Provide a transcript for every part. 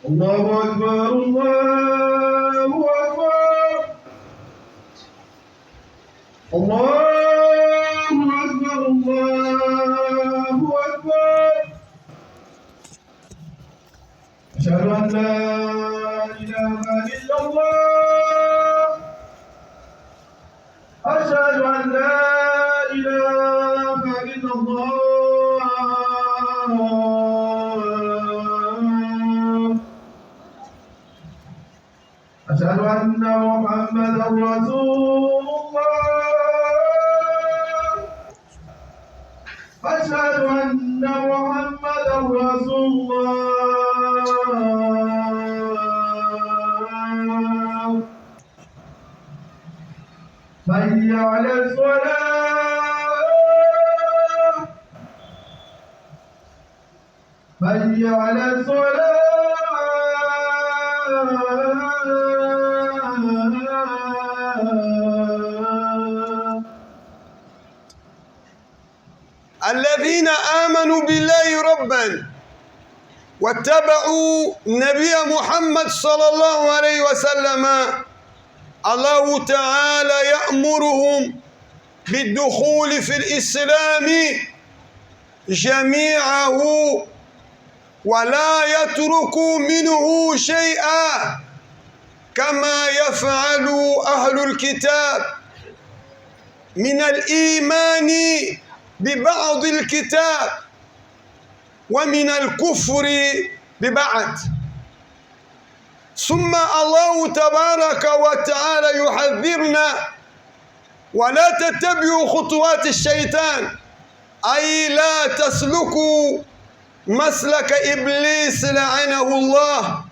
الله أكبر الله أكبر الله أكبر الله أكبر أشهد أن لا إله إلا الله أشهد أن لا إله إلا الله أشهد أن محمدا رسول الله أشهد أن محمدا رسول الله حي على الصلاة حي على الصلاة الذين آمنوا بالله ربا واتبعوا نبي محمد صلى الله عليه وسلم الله تعالى يأمرهم بالدخول في الإسلام جميعه ولا يترك منه شيئا كما يفعل أهل الكتاب من الإيمان ببعض الكتاب ومن الكفر ببعض. ثم الله تبارك وتعالى يحذرنا ولا تتبعوا خطوات الشيطان، أي لا تسلكوا مسلك إبليس لعنه الله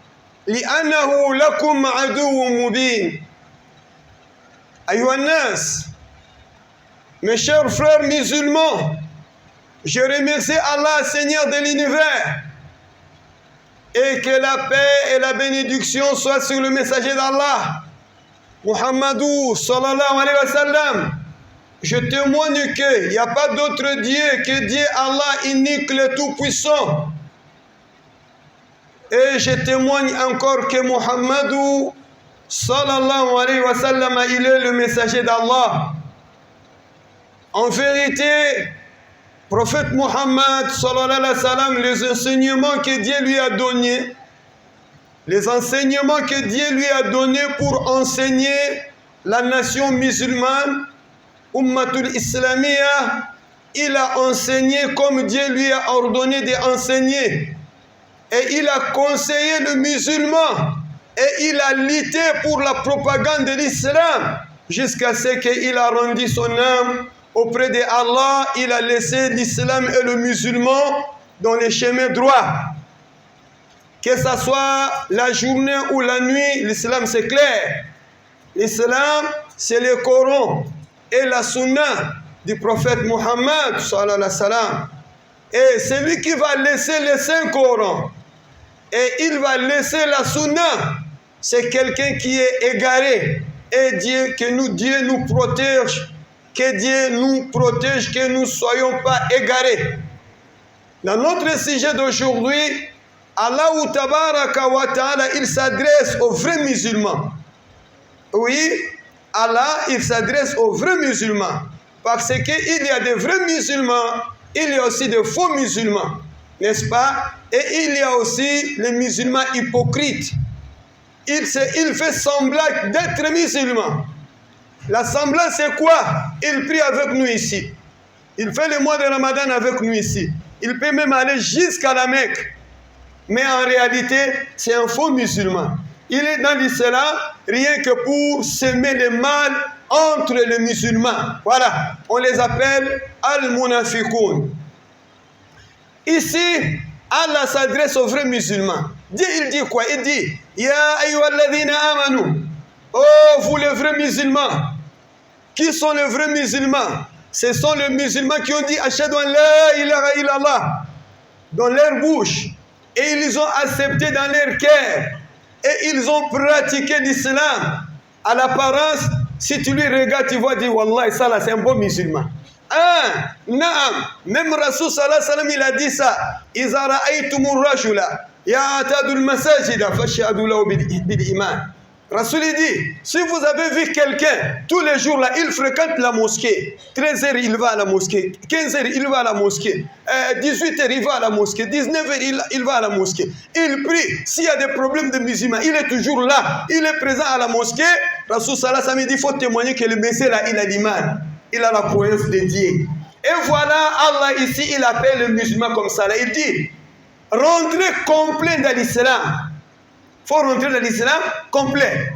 لأنه لكم عدو مبين. أيها الناس, mes chers frères musulmans, je remercie Allah, Seigneur de l'univers, et que la paix et la bénédiction soient sur le messager d'Allah, Muhammadou sallallahu alayhi wa sallam. Je témoigne qu'il n'y a pas d'autre Dieu que Dieu Allah unique, le Tout-Puissant. Et je témoigne encore que Muhammadou sallallahu alayhi wa sallam, il est le messager d'Allah. En vérité, prophète Muhammad sallallahu alayhi wa sallam, les enseignements que Dieu lui a donnés, les enseignements que Dieu lui a donnés pour enseigner la nation musulmane, Ummatul Islamiyya, il a enseigné comme Dieu lui a ordonné d'enseigner. Et il a conseillé le musulman. Et il a lutté pour la propagande de l'islam jusqu'à ce qu'il a rendu son âme auprès de Allah. Il a laissé l'islam et le musulman dans les chemins droits. Que ce soit la journée ou la nuit, l'islam c'est clair. L'islam c'est le Coran et la sunna du prophète Muhammad sallallahu alayhi wa sallam. Et celui qui va laisser le Saint-Coran et il va laisser la sunna, c'est quelqu'un qui est égaré. Et Dieu nous protège, que Dieu nous protège, que nous ne soyons pas égarés. Dans notre sujet d'aujourd'hui, Allah tabaraka wa ta'ala, il s'adresse aux vrais musulmans. Oui, Allah, il s'adresse aux vrais musulmans. Parce qu'il y a des vrais musulmans, il y a aussi des faux musulmans, n'est-ce pas? Et il y a aussi les musulmans hypocrites. Il fait semblant d'être musulman. La semblance c'est quoi? Il prie avec nous ici. Il fait le mois de Ramadan avec nous ici. Il peut même aller jusqu'à la Mecque. Mais en réalité, c'est un faux musulman. Il est dans l'islam rien que pour semer le mal entre les musulmans. Voilà, on les appelle al-munafiqoun. Ici, Allah s'adresse aux vrais musulmans. Dieu, il dit quoi? Il dit, Ya ayyuhalladhina amanu. Oh, vous les vrais musulmans. Qui sont les vrais musulmans? Ce sont les musulmans qui ont dit Ashhadu an la ilaha illallah dans leur bouche. Et ils ont accepté dans leur cœur. Et ils ont pratiqué l'islam. À l'apparence, si tu lui regardes, tu vas dire Wallah, ça là, c'est un bon musulman. Naam. Même Rasul sallallahu alayhi wa sallam, il a dit ça. Iza ra'aytumur rajula Ya atadul masajida fashhadu lahu bil iman. Rasoul dit, si vous avez vu quelqu'un, tous les jours là, il fréquente la mosquée. 13h, il va à la mosquée. 15h, il va à la mosquée. 18h, il va à la mosquée. 19h, il va à la mosquée. Il prie. S'il y a des problèmes de musulmans, il est toujours là. Il est présent à la mosquée. Rasoul Salah Sami dit, il faut témoigner que le Messie là, il a l'imam. Il a la croyance de Dieu. Et voilà, Allah ici, il appelle le musulman comme ça. Là. Il dit, rentrez complet dans l'islam. Il faut rentrer dans l'islam complet.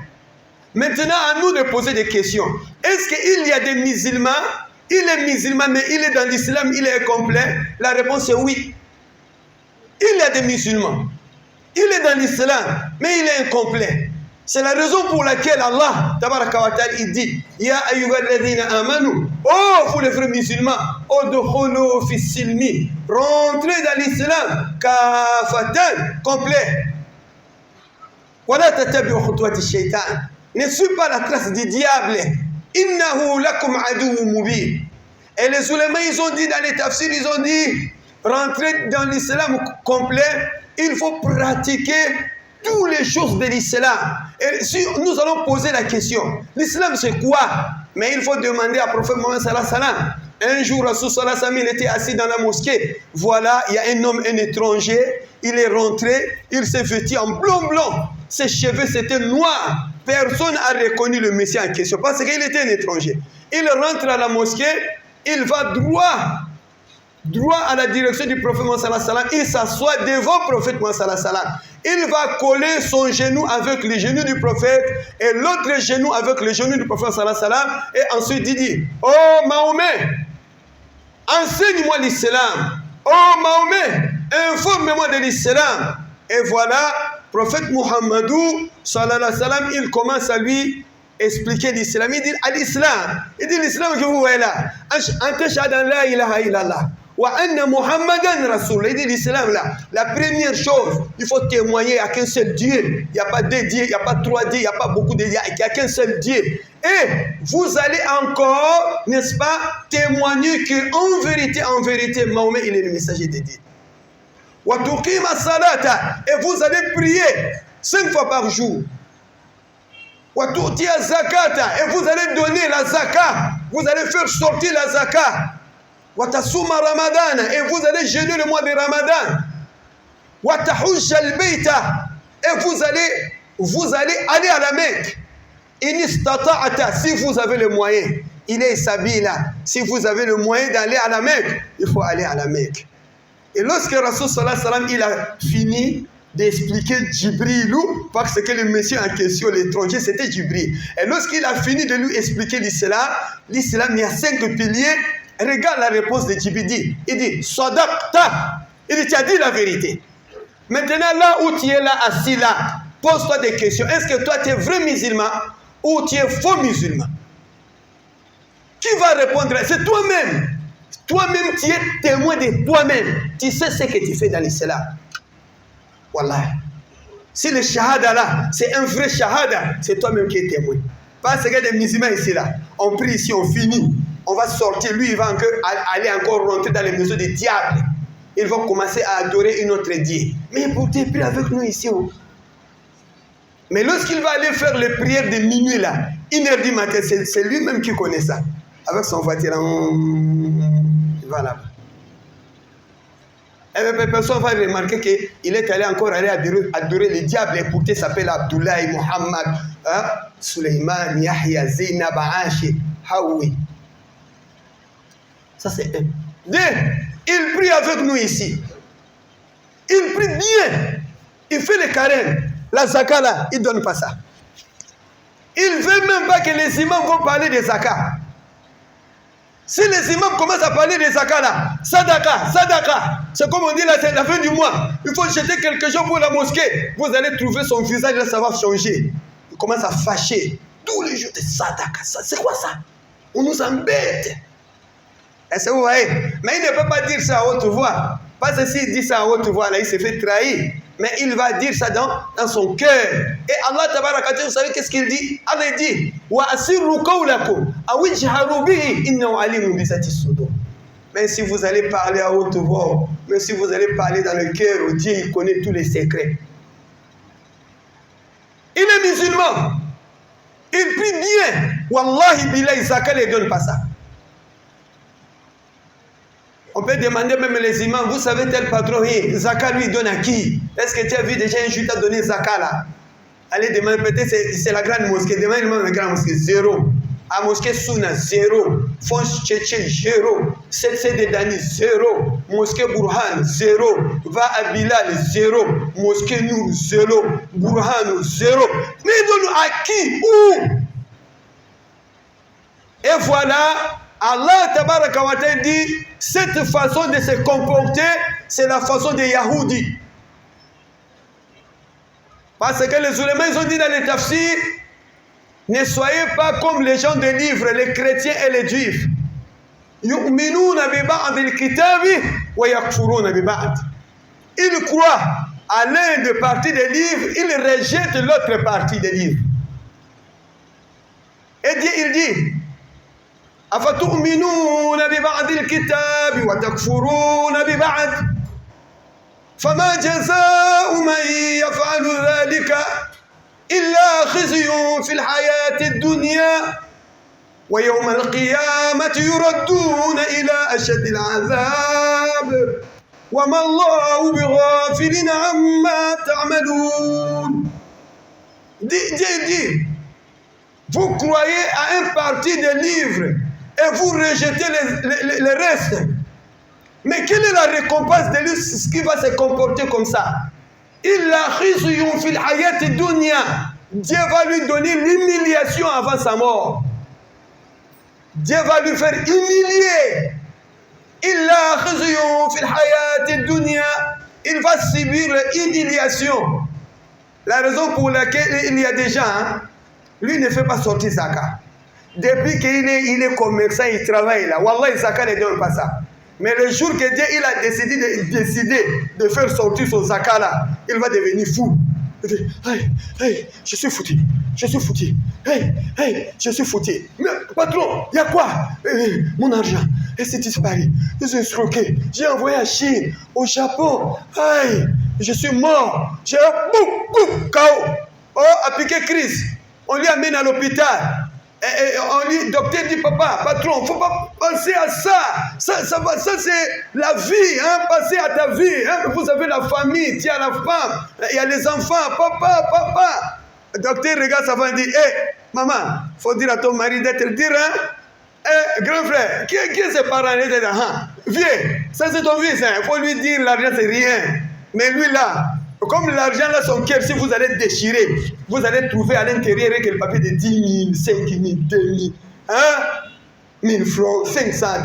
Maintenant, à nous de poser des questions. Est-ce qu'il y a des musulmans? Il est musulman, mais il est dans l'islam, il est complet? La réponse est oui. Il y a des musulmans. Il est dans l'islam, mais il est incomplet. C'est la raison pour laquelle Allah, tabaraka wa ta'ala, il dit, Ya ayyuhalladhina amanu, oh, vous les frères musulmans, udkhulu fi silmi, rentrez dans l'islam, kafatan, complet. Wala tatabi'u khutuwati shaitan. Ne suis pas la trace du diable. Innahu lakum aduwwun mubin. Et les ulémas, ils ont dit dans les tafsirs, ils ont dit, rentrer dans l'islam complet, il faut pratiquer toutes les choses de l'islam. Et si nous allons poser la question, l'islam c'est quoi? Mais il faut demander à prophète Mohammed sallallahu alayhi wa sallam. Un jour, Rasoul sallallahu alayhi wa sallam, il était assis dans la mosquée. Voilà, il y a un homme, un étranger, il est rentré, il s'est vêtu en blanc. Ses cheveux c'était noir. Personne n'a reconnu le Messie en question parce qu'il était un étranger. Il rentre à la mosquée, il va droit à la direction du prophète Mohammed sallallahu alayhi wa sallam. Il s'assoit devant le prophète Mohammed sallallahu alayhi wa sallam. Il va coller son genou avec le genou du prophète et l'autre genou avec le genou du prophète sallallahu alayhi wa sallam. Et ensuite il dit, oh Mahomet, enseigne-moi l'islam. Oh Mahomet, informe-moi de l'islam. Et voilà, prophète Muhammadou sallallahu alayhi wa sallam, il commence à lui expliquer l'islam. Il dit à l'islam, il dit l'islam que vous voyez là, anta shahada la ilaha illallah wa anna muhammadan rasoul. Il dit l'islam là, la première chose, il faut témoigner, il n'y a qu'un seul Dieu. Il n'y a pas deux dieux, il n'y a pas trois dieux, il n'y a pas beaucoup de dieux, il n'y a qu'un seul Dieu. Et vous allez encore, n'est-ce pas, témoigner qu'en vérité, Mahomet, il est le messager de Dieu. Et vous allez prier 5 fois par jour. Et vous allez donner la zakat. Vous allez faire sortir la zakat. Et vous allez jeûner le mois de Ramadan. Et vous allez aller à la Mecque. Si vous avez le moyen, il est sabila. Si vous avez le moyen d'aller à la Mecque, il faut aller à la Mecque. Et lorsque Rasoul sallallahu alayhi wa sallam, il a fini d'expliquer Djibril, parce que le monsieur en question, l'étranger, c'était Djibril. Et lorsqu'il a fini de lui expliquer l'islam, il y a 5 piliers. Regarde la réponse de Djibril. Il dit, Sadaqta. Il dit, tu as dit la vérité. Maintenant, là où tu es là, assis là, pose-toi des questions. Est-ce que toi, tu es vrai musulman ou tu es faux musulman? Qui va répondre? C'est toi-même. Toi-même, tu es témoin de toi-même. Tu sais ce que tu fais dans l'islam. Wallah. Si le shahada là, c'est un vrai shahada, c'est toi-même qui es témoin. Parce que des musulmans ici là, on prie ici, on finit. On va sortir, lui il va aller encore rentrer dans les maisons des diables. Ils vont commencer à adorer une autre Dieu. Mais pour te prier avec nous ici. Oh. Mais lorsqu'il va aller faire les prières de minuit là, 1h du matin, c'est lui-même qui connaît ça. Avec son voiture, voilà. Et personne va remarquer qu'il est allé encore adorer les diables. Et pourtant, il s'appelle Abdullah, Muhammad, Suleiman, Yahya, Zainab, Ashi, Hawi. Ça, c'est un. Deux, il prie avec nous ici. Il prie bien. Il fait les carèmes. La zakat, là, il ne donne pas ça. Il ne veut même pas que les imams vont parler des zakats. Si les imams commencent à parler des zakats là, sadaka, c'est comme on dit là, c'est la fin du mois. Il faut jeter quelque chose pour la mosquée. Vous allez trouver son visage, là, ça va changer. Il commence à fâcher. Tous les jours de sadaka, c'est quoi ça? On nous embête. Est-ce que vous voyez? Mais il ne peut pas dire ça à haute voix. Parce que s'il dit ça à haute voix, là, il s'est fait trahir. Mais il va dire ça dans son cœur. Et Allah, tabarakatuh, vous savez qu'est-ce qu'il dit? Allah dit, wa asirru qawlakum aw ijharu bihi innahu alimun bi zati sudur. Même si vous allez parler à haute voix, même si vous allez parler dans le cœur, Dieu il connaît tous les secrets. Il est musulman. Il prie bien. Wallahi billahi, Zakat ne donne pas ça. On peut demander même les imams, vous savez tel patron, Zakat lui donne à qui? Est-ce que tu as vu déjà un juif t'a donné Zakat là? Allez demander, peut-être c'est la grande mosquée. Demandez même la grande mosquée, zéro. À mosquée Souna, zéro. Fonds Tchétché, zéro. 7C de Dani, zéro. Mosquée Burhan, zéro. Va à Bilal, zéro. Mosquée Nour, zéro. Burhan, zéro. Mais donne à qui? Où? Et voilà, Allah Tabaraka wa Ta'ala dit, cette façon de se comporter, c'est la façon des Yahoudis. Parce que les ulémas, ils ont dit dans les tafsirs, ne soyez pas comme les gens des livres, les chrétiens et les juifs. Yu'minuna bi ba'd al-kitabi wa yakfuruna bi ba'd. Ils croient à l'un des parties des livres, ils rejettent l'autre partie des livres. Et Dieu, il dit, أفتؤمنون ببعض الكتاب وتكفرون ببعض فما جزاء من يفعل ذلك إلا خزي في الحياة الدنيا ويوم القيامة يردون إلى أشد العذاب وما الله بغافل عما تعملون. Dis, vous croyez à un parti des livres et vous rejetez le reste. Mais quelle est la récompense de lui qui va se comporter comme ça? Dieu va lui donner l'humiliation avant sa mort. Dieu va lui faire humilier. Il va subir l'humiliation. La raison pour laquelle il y a des gens, lui ne fait pas sortir Zakat. Depuis qu'il est commerçant, il travaille là. Wallah, Zakat ne donne pas ça. Mais le jour que Dieu il a décidé de faire sortir son Zakat là, il va devenir fou. Il dit, hey, je suis foutu. Hey, je suis foutu. Mais patron, il y a quoi? Mon argent, c'est disparu. Je suis escroqué. J'ai envoyé à Chine, au Japon. Hey, je suis mort. J'ai boum, KO. Oh, a piqué crise. On lui amène à l'hôpital. Et docteur dit, papa, patron, il ne faut pas penser à ça. Ça c'est la vie, hein, penser à ta vie. Hein. Vous avez la famille, tu as la femme, il y a les enfants, papa. Le docteur regarde sa femme et dit, maman, il faut dire à ton mari d'être dire, hein, grand frère, qui est ses parents? Viens, ça c'est ton fils, il faut lui dire, l'argent c'est rien. Mais lui là, comme l'argent là, son cœur, si vous allez déchirer, vous allez trouver à l'intérieur quelques papiers de 10 000, 5 000, 2 000, 1000 francs, 500,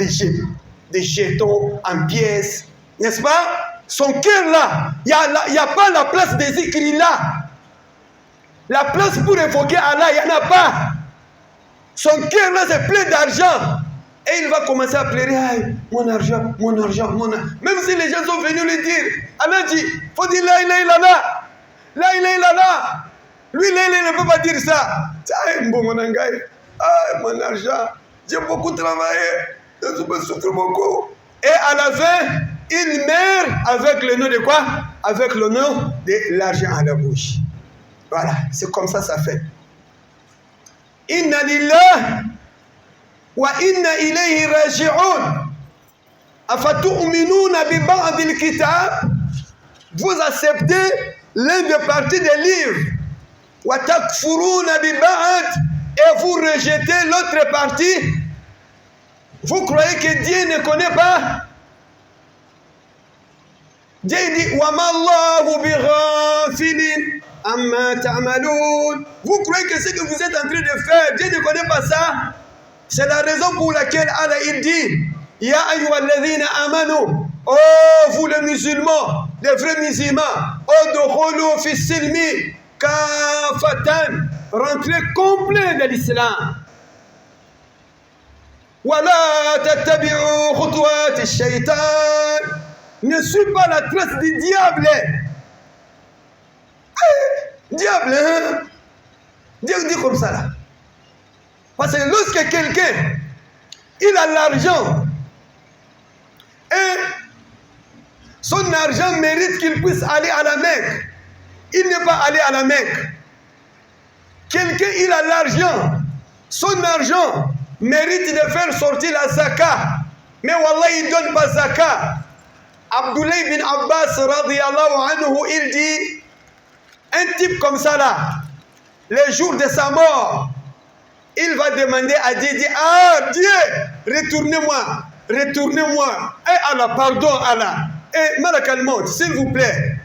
des jetons en pièces, n'est-ce pas? Son cœur là, il n'y a pas la place des écrits là. La place pour évoquer Allah, il n'y en a pas. Son cœur là, c'est plein d'argent. Et il va commencer à pleurer, mon argent. Même si les gens sont venus lui dire, Allah dit, il faut dire la ilaha illallah. La ilaha illallah. Lui, il ne peut pas dire ça. Mon argent, j'ai beaucoup travaillé, je souffre beaucoup. Et à la fin, il meurt avec le nom de quoi? Avec le nom de l'argent à la bouche. Voilà, c'est comme ça fait. Inna lillah wa inna ilayhi raji'un. Afatu'minuna bi ba'd al-kitab. Vous acceptez l'un des parties des livres. Wa takfuruna bi ba'd. Et vous rejetez l'autre partie. Vous croyez que Dieu ne connaît pas? Dieu dit wa ma Allahu bi ghafilin amma ta'malun. Vous croyez que ce que vous êtes en train de faire, Dieu ne connaît pas ça? C'est la raison pour laquelle Allah il dit ya ayyuhalladhina amanu, oh vous les musulmans, les vrais musulmans, udkhulu fi silmi kafatan, rentrez complet dans l'islam. Wala tattabi'u khutuwat ash-shaytan, ne suis pas la trace du diable. Diable, hein? Dieu dit comme ça là. Parce que lorsque quelqu'un, il a l'argent, argent mérite qu'il puisse aller à la Mecque. Il n'est pas allé à la Mecque. Quelqu'un, il a l'argent. Son argent mérite de faire sortir la zakat. Mais wallah, il ne donne pas zakat. Abdullah ibn Abbas, radiyallahu anhu, il dit, un type comme ça là, le jour de sa mort, il va demander à Dieu, ah Dieu, retournez-moi, retournez-moi. Et Allah, pardon Allah. Et Malak al-Maut, s'il vous plaît,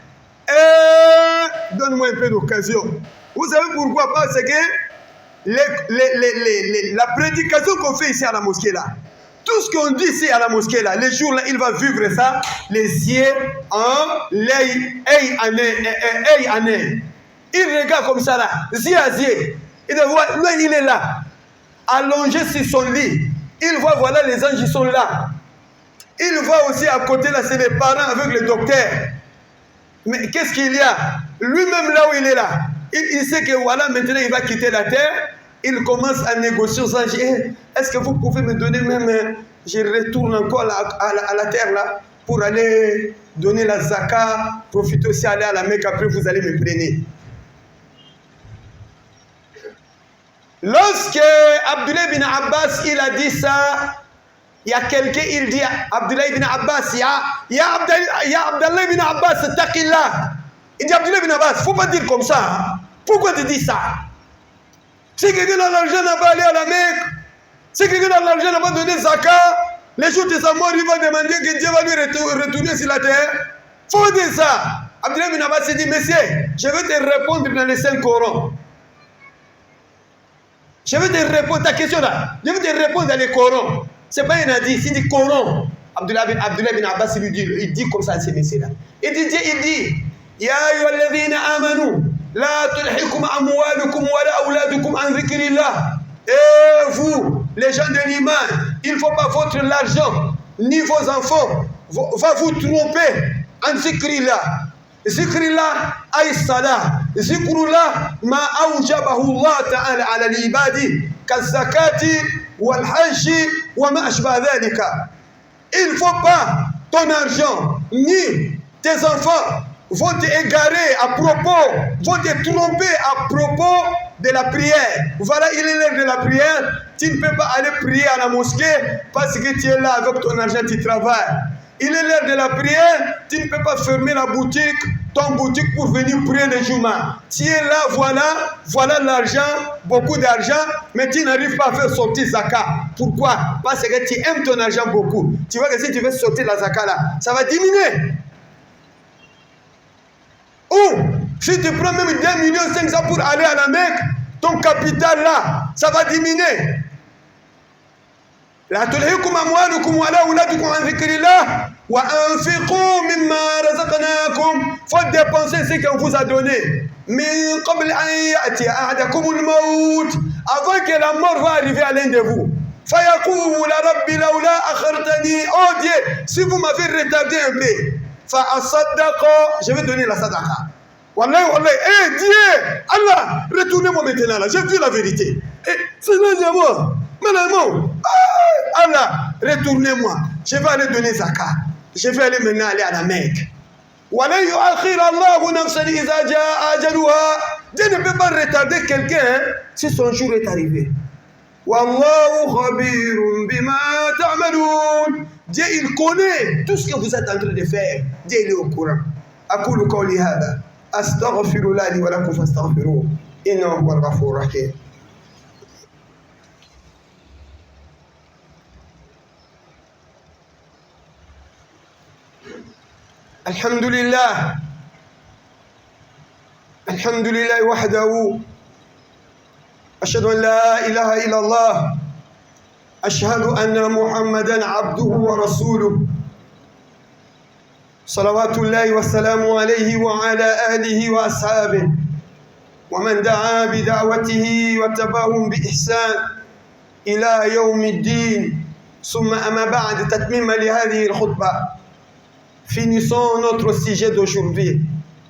donne-moi un peu d'occasion. Vous savez pourquoi? Parce que la prédication qu'on fait ici à la mosquée là, tout ce qu'on dit ici à la mosquée là, les jours là, il va vivre ça, les yeux en l'œil, œil en œil. Il regarde comme ça là, yeux à yeux. Il est là, allongé sur son lit. Il voit, voilà, les anges, ils sont là. Il voit aussi à côté là, c'est les parents avec le docteur. Mais qu'est-ce qu'il y a? Lui-même là où il est là, il sait que voilà, maintenant il va quitter la terre. Il commence à négocier aux anges. Est-ce que vous pouvez me donner même, je retourne encore à la terre là, pour aller donner la zakat, profiter aussi aller à la Mecque, après vous allez me prendre. Lorsque Abdullah ibn Abbas il a dit ça, il y a quelqu'un, il dit Abdullah ibn Abbas, il y a Abdullah ibn Abbas, taqillah. Il dit Abdullah ibn Abbas, il ne faut pas dire comme ça. Hein? Pourquoi tu dis ça? Si quelqu'un a l'argent n'a pas allé à la Mecque, si quelqu'un a l'argent n'a pas donné zakat, les jours de sa mort, il va demander que Dieu va lui retourner sur la terre. Il faut dire ça. Abdullah ibn Abbas dit, monsieur, je vais te répondre dans le Saint-Coran. Je vais te répondre ta question là. Je vais te répondre dans le Coran. Ce n'est pas un hadith, c'est du Coran. Abdullah ibn Abbas il dit comme ça à ces messieurs là. Il dit, Ya ayyuhalladhina amanu, la tulhikum amwalukum wa la auladukum an dhikrillah. Et vous, les gens de l'Iman, il ne faut pas votre l'argent, ni vos enfants, va vous tromper en dhikrillah. Zikrillah ay salah. Zikrullah ma awjabahu Allah ta'ala ala al-ibadi kazakati wal hajji wa ma ashba dhalika. Il ne faut pas ton argent ni tes enfants vont t'égarer à propos, vont te tromper à propos de la prière. Voilà, il est l'heure de la prière. Tu ne peux pas aller prier à la mosquée parce que tu es là avec ton argent, tu travailles. Il est l'heure de la prière, tu ne peux pas fermer la boutique, ton boutique pour venir prier le Juma. Tu es là, voilà l'argent, beaucoup d'argent, mais tu n'arrives pas à faire sortir zakat. Pourquoi? Parce que tu aimes ton argent beaucoup. Tu vois que si tu veux sortir la zakat là, ça va diminuer. Ou, si tu prends même 2,5 millions pour aller à la Mecque, ton capital là, ça va diminuer. La tulhikum amwalukum wa la auladukum an dhikrillah wa anfiqu mimma razaqnakum. Faut dépenser ce qu'on vous a donné. Min qabl an ya'ti ahadakum al-maut. Avant que la mort va arriver à l'un de vous. Fa yaqulu la rabbi laula akhartani. Oh Dieu, si vous m'avez retardé un peu, fa asaddaqa, je vais donner la sadaqa. Wallahi, eh Dieu, Allah, retournez-moi maintenant là, j'ai vu la vérité. Eh, c'est là de moi. Maintenant, Allah, retournez-moi. Je vais aller donner zakat. Je vais aller maintenant aller à la Mecque. Wallahi yu'akhir Allahu nafsan idha jaa ajaluha. Dieu ne peut pas retarder quelqu'un si son jour est arrivé. Wallahu khabirun bima ta'malun. Dieu il connaît tout ce que vous êtes en train de faire. Dieu il est au courant. Aqulu qawli hada astaghfirullah li wa lakum fastaghfiruhu innahu huwal ghafurur rahim. الحمد لله وحده أشهد أن لا إله إلا الله أشهد أن محمدا عبده ورسوله صلوات الله والسلام عليه وعلى آله وأصحابه ومن دعا بدعوته واتبعهم بإحسان إلى يوم الدين ثم أما بعد تتميما لهذه الخطبة. Finissons notre sujet d'aujourd'hui.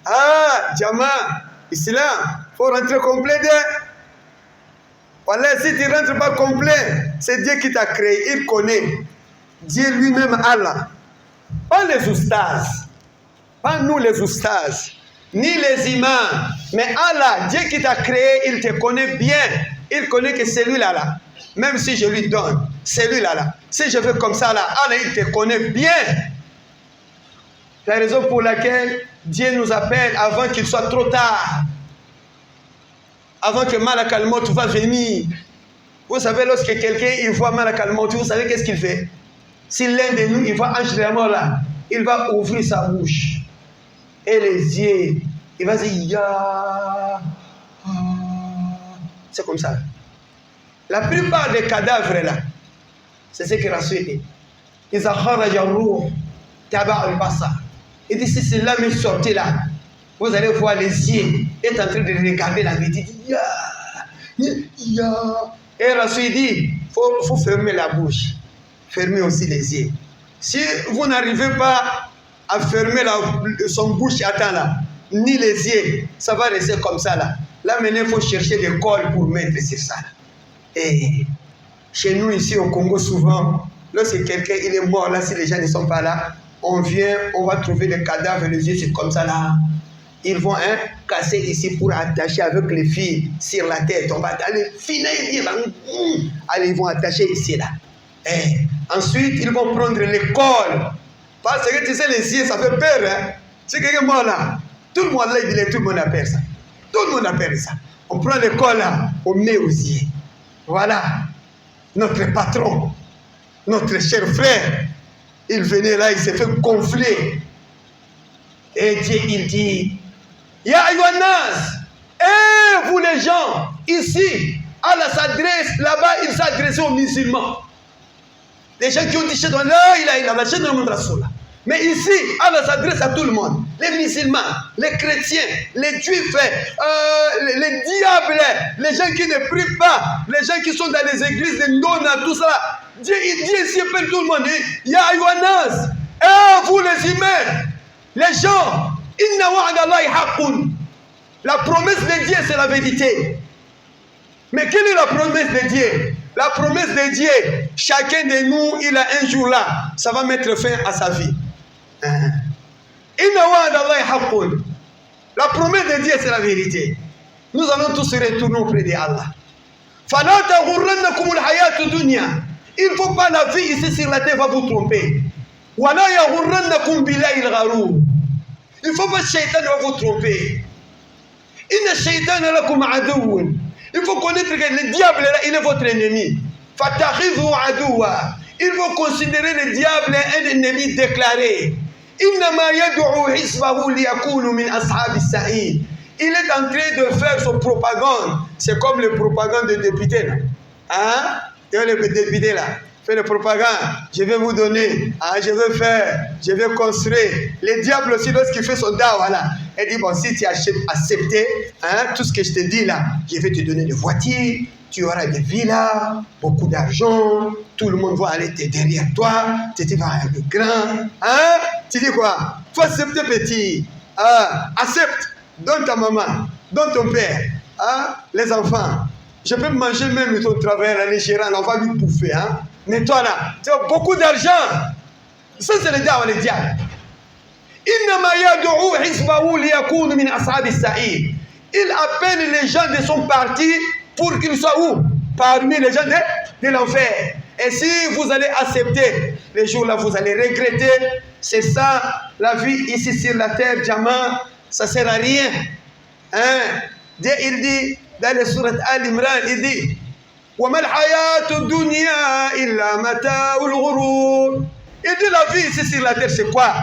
Ah, Jama, Islam, il faut rentrer complet. Voilà, si tu ne rentres pas complet, c'est Dieu qui t'a créé, il connaît. Dieu lui-même, Allah. Pas les oustas. Pas nous les oustas, ni les imams. Mais Allah, Dieu qui t'a créé, il te connaît bien. Il connaît que celui-là, là, même si je lui donne, celui-là, là, si je veux comme ça, là, Allah, il te connaît bien. C'est la raison pour laquelle Dieu nous appelle avant qu'il soit trop tard. Avant que Malak al-Maut va venir. Vous savez, lorsque quelqu'un il voit Malak al-Maut, vous savez qu'est-ce qu'il fait? Si l'un de nous, il voit Ange de la mort là, il va ouvrir sa bouche et les yeux. Il va dire, Ya. C'est comme ça. La plupart des cadavres là, c'est ce que Rasul dit. Ils ont il dit, si cela m'est sorti là, vous allez voir les yeux est en train de regarder la vie. Ya. Ya. Et Rasul dit, faut fermer la bouche. Fermez aussi les yeux. Si vous n'arrivez pas à fermer son bouche, attends là, ni les yeux, ça va rester comme ça là. Là maintenant, il faut chercher des cols pour mettre sur ça. Et chez nous ici au Congo, souvent, lorsque quelqu'un il est mort là, si les gens ne sont pas là, on vient, on va trouver des cadavres, les yeux c'est comme ça là. Ils vont casser ici pour attacher avec les fils sur la tête. On va aller finir, allez, ils vont attacher ici là. Et ensuite, ils vont prendre l'école. Parce que tu sais, les yeux, ça fait peur. Hein? C'est quelqu'un mort là. Tout le monde là, il dit, tout le monde a peur ça. Tout le monde a peur ça. On prend l'école là, on met aux yeux. Voilà. Notre patron, notre cher frère, il venait là, il s'est fait gonfler. Et Dieu, il dit, Ya Yohannas, vous les gens, ici, Allah s'adresse, là-bas, il s'adressait aux musulmans. Les gens qui ont dit chez toi, là, il a la chaîne de mon rasoul. Mais ici, Allah s'adresse à tout le monde. Les musulmans, les chrétiens, les juifs, les diables, les gens qui ne prient pas, les gens qui sont dans les églises de Nona, tout ça. Dieu, il dit ici, appelle tout le monde. Ya Yohannas, vous les humains, les gens, inna wa'dallahi haqqun. La promesse de Dieu, c'est la vérité. Mais quelle est la promesse de Dieu? La promesse de Dieu, chacun de nous, il a un jour là, ça va mettre fin à sa vie. Inna wa'dallahi haqqun. La promesse de Dieu, c'est la vérité. Nous allons tous retourner auprès de Allah. Fala taghurrannakum al-hayatu dunya. Il ne faut pas la vie ici sur la terre va vous tromper. Wala yaghurrannakum billahi al-gharur. Il ne faut pas que le shaitan va vous tromper. Inna shaytana lakum aduwwun. Il faut connaître que le diable là, il est votre ennemi. Fatakhidhu aduwa. Il faut considérer le diable un ennemi déclaré. Innama yad'u hisbahu liyakunu min ashabis sa'id. Il est en train de faire son propagande. C'est comme le propagande des députés là. Hein? Le député là fait le propagande. Je vais vous donner, je vais faire, je vais construire. Le diable aussi, lorsqu'il fait son dawa là, il dit, bon, si tu as accepté tout ce que je te dis là, je vais te donner des voitures, tu auras des villas, beaucoup d'argent, tout le monde va aller derrière toi, tu vas être grand. Tu dis quoi? Faut accepter petit. Accepte. Donne ta maman, donne ton père, les enfants. Je peux manger même ton travail, les gérants, on va lui bouffer. Mais toi là, tu as beaucoup d'argent. Ça c'est le diable, le diable. Il appelle les gens de son parti pour qu'ils soient où? Parmi les gens de l'enfer. Et si vous allez accepter, les jours là vous allez regretter. C'est ça, la vie ici sur la terre, Jama, ça ne sert à rien. Dieu il dit, dans les sourates Al-Imran, il dit, وَمَا الْحَيَاةُ الدُّنْيَا إِلَّا مَتَاعُ الْغُرُورِ. Il dit la vie ici sur la terre, c'est quoi?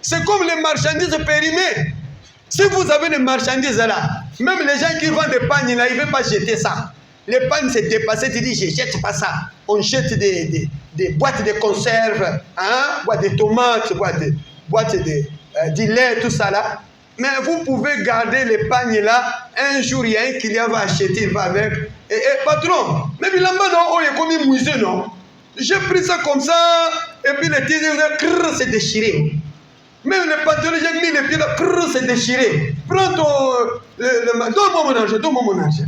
C'est comme les marchandises périmées. Si vous avez des marchandises là, même les gens qui vendent des pagnes là, ils ne veulent pas jeter ça. Les pagnes c'est dépassé, tu dis, je ne jette pas ça. On jette des boîtes de conserve, boîtes de tomates, boîtes de lait, tout ça là. Mais vous pouvez garder les pagnes là. Un jour, il y a un client va acheter, il va avec. Et patron, mais il a non, il est comme un musée, non? J'ai pris ça comme ça, et puis le tigre s'est déchiré. Même le pantalon, j'ai mis les pieds là, s'est déchiré. Prends ton. Donne-moi mon argent, donne-moi mon argent.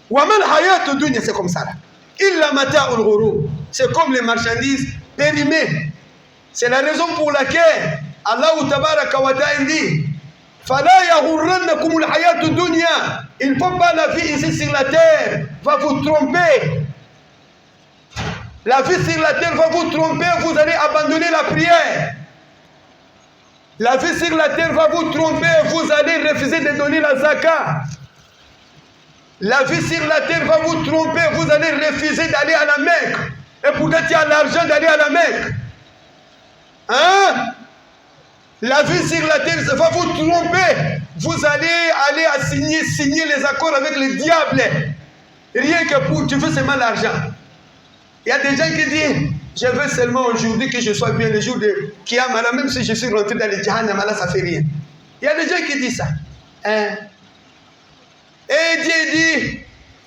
Wamal hayat dunya, c'est comme ça là. Illa mata'ul ghurur. C'est comme les marchandises périmées. C'est la raison pour laquelle Allah tabaraka wa ta'ala dit Fala yaghurrannakum al-hayatu dunya. Il ne faut pas la vie ici sur la terre va vous tromper. La vie sur la terre va vous tromper, vous allez abandonner la prière. La vie sur la terre va vous tromper, vous allez refuser de donner la zakat. La vie sur la terre va vous tromper, vous allez refuser d'aller à la Mecque. Et pourtant tu as l'argent d'aller à la Mecque. Hein? La vie sur la terre va vous tromper. Vous allez aller à signer les accords avec le diable. Rien que pour, tu veux seulement l'argent. Il y a des gens qui disent, je veux seulement aujourd'hui que je sois bien le jour de Kiyama, même si je suis rentré dans le Jahannam, là ça fait rien. Il y a des gens qui disent ça. Hein? Et Dieu dit,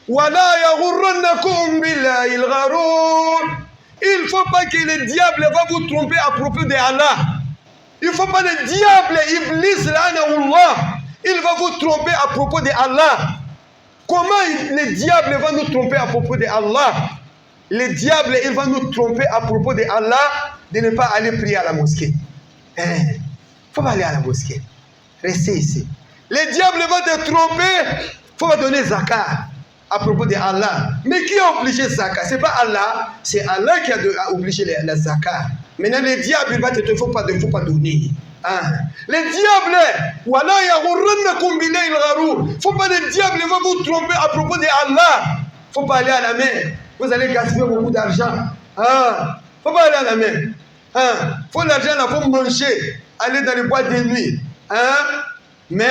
Wala yaghurrannakum billahi al-gharur. Il ne faut pas que le diable va vous tromper à propos de Allah. Il ne faut pas le diable, Iblis, il va vous tromper à propos de Allah. Comment le diable va nous tromper à propos de Allah? Le diable, il va nous tromper à propos de Allah, de ne pas aller prier à la mosquée. Il ne faut pas aller à la mosquée. Restez ici. Le diable va te tromper, il faut donner zakat à propos de Allah. Mais qui a obligé zakat? Ce n'est pas Allah, c'est Allah qui a obligé la zakat. Maintenant, le diable, il va te dire, il ne faut pas donner. Hein? Le diable, voilà, il ne faut pas le diable va vous tromper à propos de Allah. Il ne faut pas aller à la mer. Vous allez gaspiller beaucoup d'argent. Il ne faut pas aller à la mer. Il faut l'argent là pour manger, aller dans les boîtes de nuit. Mais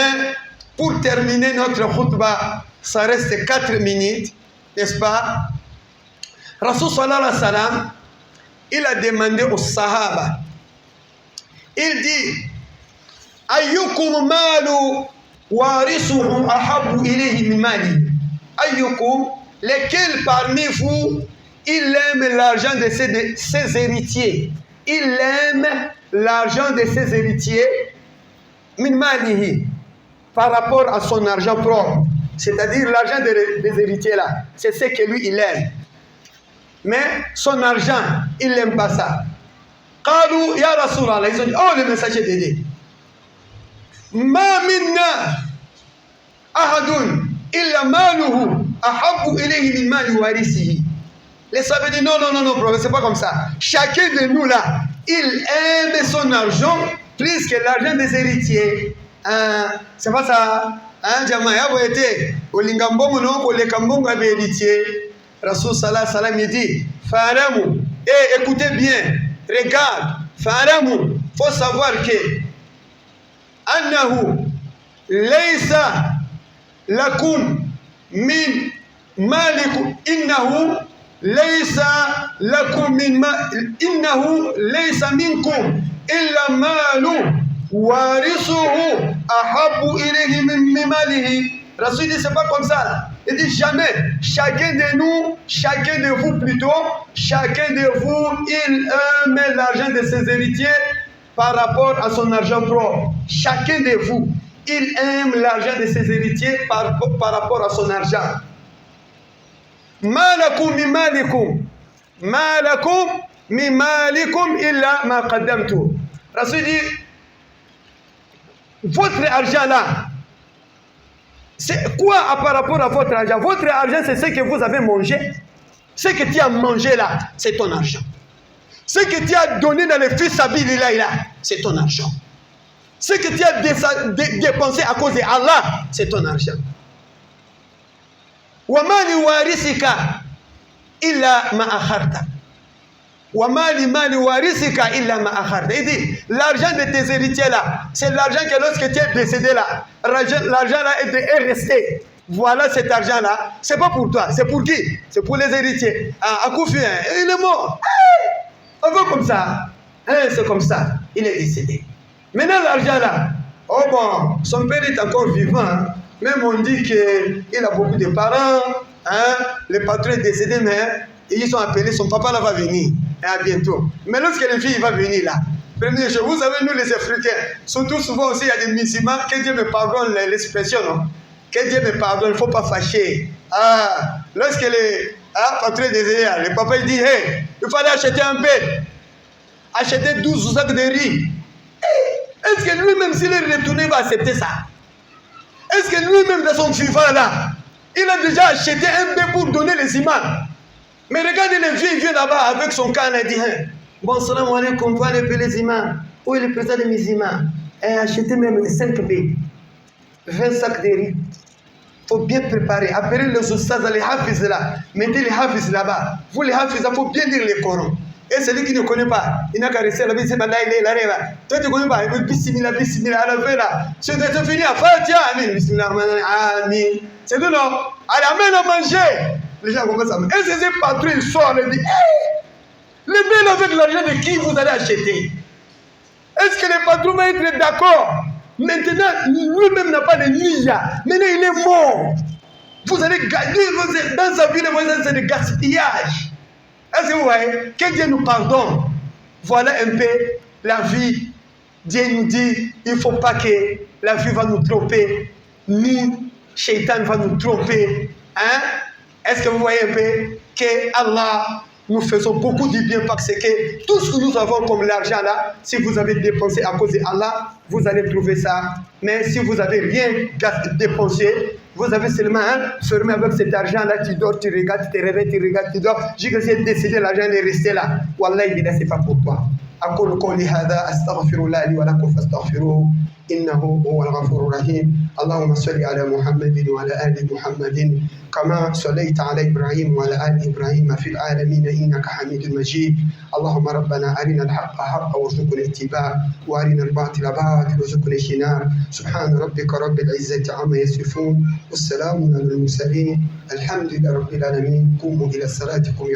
pour terminer notre khutbah, ça reste 4 minutes, n'est-ce pas? Rasul sallallahu alayhi wa sallam, il a demandé aux Sahaba, il dit, Ayyukum malu warisuhu ahabbu ilayhi min mali. Ayyukum, lequel parmi vous, il aime l'argent de ses héritiers. Il aime l'argent de ses héritiers, min malihi, par rapport à son argent propre. C'est-à-dire l'argent des héritiers là, c'est ce que lui il aime. Mais son argent, il n'aime pas ça. Qalu ya Rasulallah, ils ont dit, oh le messager de Dieu, ma minna ahadun illa maluhu ahabbu ilayhi min mali warisihi. Les sahabas disent non, prophète, c'est pas comme ça. Chacun de nous là, il aime son argent plus que l'argent des héritiers. C'est pas ça. Jamaya boyete, olingambongo no olekambongo abe héritier. Rasul sallallahu alayhi wa sallam dit, Fa'alamu, écoutez bien, regarde, Fa'alamu, faut savoir que Annahu laysa lakum min malikum, innahu laysa lakum min innahu laysa minkum illa malu warisuhu ahabbu ilayhi min malihi. Rasul dit, c'est pas comme ça. Il dit jamais, chacun de nous, chacun de vous plutôt, chacun de vous, il aime l'argent de ses héritiers par rapport à son argent propre. Chacun de vous, il aime l'argent de ses héritiers par rapport à son argent. Ma lakum min malikum, ma lakum min malikum illa ma qaddamtu. Rasul dit, votre argent là, c'est quoi par rapport à votre argent? Votre argent, c'est ce que vous avez mangé. Ce que tu as mangé là, c'est ton argent. Ce que tu as donné dans le fils sabilillah là, c'est ton argent. Ce que tu as dépensé à cause de Allah, c'est ton argent. Wa ma li warisika illa ma akharta. Wa ma li mali warisika illa ma akharta. Il dit, l'argent de tes héritiers là, c'est l'argent que lorsque tu es décédé là, l'argent là est resté. Voilà cet argent là, c'est pas pour toi, c'est pour qui? C'est pour les héritiers. Akoufi, il est mort. On veut comme ça. C'est comme ça, il est décédé. Maintenant l'argent là, oh bon, son père est encore vivant. Même on dit qu'il a beaucoup de parents. Le patron est décédé, mais ils sont appelés, son papa là va venir. À bientôt. Mais lorsque les filles va venir là, première chose, vous savez, nous les Africains, surtout souvent aussi, il y a des musulmans, que Dieu me pardonne l'expression, non? Que Dieu me pardonne, il ne faut pas fâcher. Lorsque les patrons décédés, le papa il dit, hey, il fallait acheter un bête, acheter 12 sacs de riz. Est-ce que lui-même, s'il est retourné, va accepter ça? Est-ce que lui-même, dans son vivant là, il a déjà acheté un bé pour donner les imams? Mais regardez les vieux, il vient là-bas avec son canne et dit hein, bon, salam alaikum, on va aller payer les imams. Où est le président des musulmans? Et acheter même 5 baies, 20 sacs de riz. Il faut bien préparer. Appelez les ustaz, les hafiz là. Mettez les hafiz là-bas. Vous les hafiz, il faut bien lire le Coran. Et celui qui ne connaît pas, il n'a qu'à rester là, il est là. Toi, tu ne connais pas, il veut bismillah, bismillah, à la fin là. Tu dois finir à Fatiha, amin, bismillah, amin. C'est tout, non? Allez, amène à manger. Les gens commencent à manger. Et ces patrons, ils sortent et disent, hey, les biens avec l'argent de qui vous allez acheter? Est-ce que le patron va être d'accord? Maintenant, lui-même n'a pas de niya. Maintenant, il est mort. Vous allez gagner dans sa vie, c'est de gaspillage. Est-ce que vous voyez? Que Dieu nous pardonne. Voilà un peu la vie. Dieu nous dit, il ne faut pas que la vie va nous tromper. Nous, Shaitan va nous tromper. Hein? Est-ce que vous voyez un peu que Allah, nous faisons beaucoup de bien parce que tout ce que nous avons comme l'argent là, si vous avez dépensé à cause d'Allah, vous allez trouver ça. Mais si vous n'avez rien dépensé, vous avez seulement fermé avec cet argent là, tu dors, tu regardes, tu te réveilles, tu regardes, tu dors. J'ai décidé l'argent de rester là. Wallah, il n'est pas pour toi. أقول قولي هذا أستغفر الله لي ولكم فاستغفروه إنه هو الغفور الرحيم اللهم صل على محمد وعلى آل محمد كما صليت على إبراهيم وعلى آل إبراهيم في العالمين إنك حميد مجيد اللهم ربنا أرنا الحق حقا وارزقنا اتباعه وأرنا الباطل باطلا وارزقنا اجتنابه سبحان ربك رب العزة عما يصفون والسلام على المرسلين الحمد لله رب العالمين قوموا إلى صلاتكم